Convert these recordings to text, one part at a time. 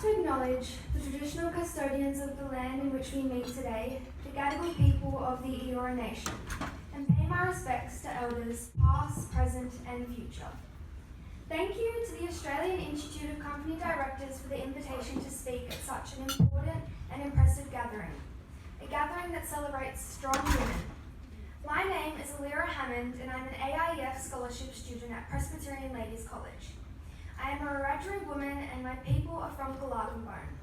to acknowledge the traditional custodians of the land in which we meet today, the Gadigal people of the Eora Nation, and pay my respects to elders past, present and future. Thank you to the Australian Institute of Company Directors for the invitation to speak at such an important and impressive gathering, a gathering that celebrates strong women. My name is Allira and I'm an AIEF Scholarship Student at Presbyterian Ladies College. I am a Wiradjuri woman and my people are from Galagalbone.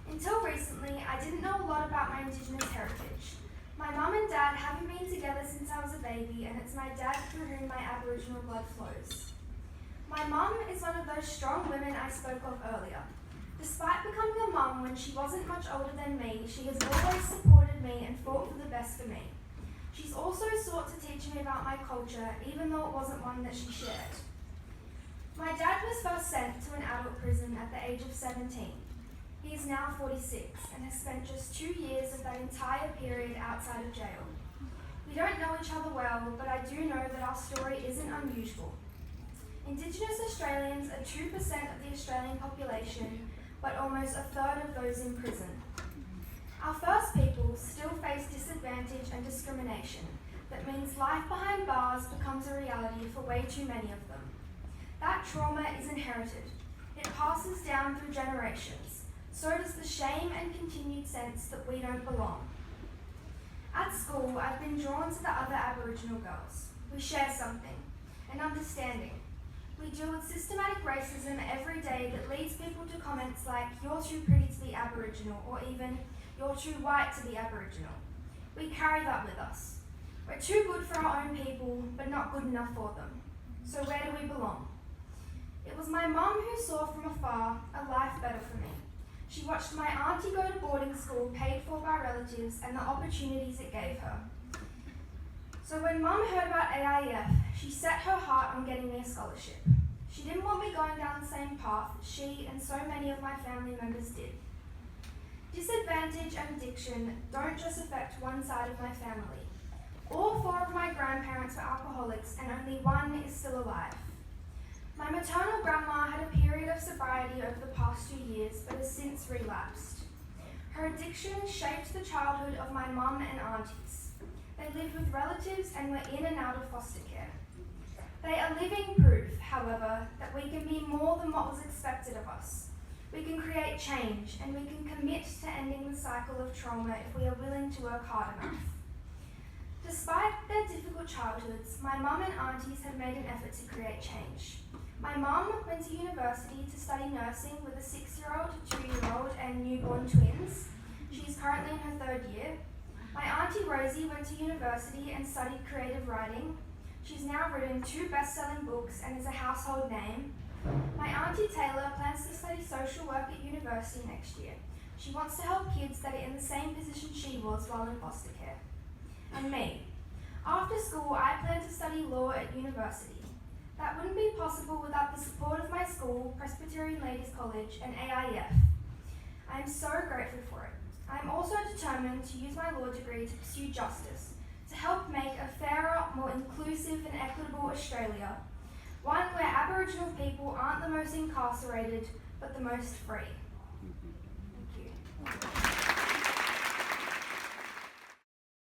Until recently, I didn't know a lot about my Indigenous heritage. My mum and dad haven't been together since I was a baby, and it's my dad through whom my Aboriginal blood flows. My mum is one of those strong women I spoke of earlier. Despite becoming a mum when she wasn't much older than me, she has always supported me and fought for the best for me. She's also sought to teach me about my culture, even though it wasn't one that she shared. My dad was first sent to an adult prison at the age of 17. He is now 46 and has spent just 2 years of that entire period outside of jail. We don't know each other well, but I do know that our story isn't unusual. Indigenous Australians are 2% of the Australian population, but almost a third of those in prison. Our First Peoples still face disadvantage and discrimination that means life behind bars becomes a reality for way too many of them. That trauma is inherited. It passes down through generations. So does the shame and continued sense that we don't belong. At school, I've been drawn to the other Aboriginal girls. We share something, an understanding. We deal with systematic racism every day that leads people to comments like, "You're too pretty to be Aboriginal," or even, "You're too white to be Aboriginal." We carry that with us. We're too good for our own people, but not good enough for them. So where do we belong? It was my mum who saw from afar a life better for me. She watched my auntie go to boarding school paid for by relatives and the opportunities it gave her. So when mum heard about AIEF, she set her heart on getting me a scholarship. She didn't want me going down the same path she and so many of my family members did. Disadvantage and addiction don't just affect one side of my family. All 4 of my grandparents were alcoholics and only one is still alive. My maternal grandma had a period of sobriety over the past 2 years, but has since relapsed. Her addiction shaped the childhood of my mum and aunties. They lived with relatives and were in and out of foster care. They are living proof, however, that we can be more than what was expected of us. We can create change, and we can commit to ending the cycle of trauma if we are willing to work hard enough. Despite their difficult childhoods, my mum and aunties have made an effort to create change. My mum went to university to study nursing with a 6-year-old, 2-year-old and newborn twins. She is currently in her 3rd year. My auntie Rosie went to university and studied creative writing. She's now written 2 best-selling books and is a household name. My auntie Taylor plans to study social work at university next year. She wants to help kids that are in the same position she was while in foster care. And me. After school, I plan to study law at university. That wouldn't be possible without the support of my school, Presbyterian Ladies College, and AIEF. I am so grateful for it. I am also determined to use my law degree to pursue justice, to help make a fairer, more inclusive and equitable Australia, one where Aboriginal people aren't the most incarcerated, but the most free.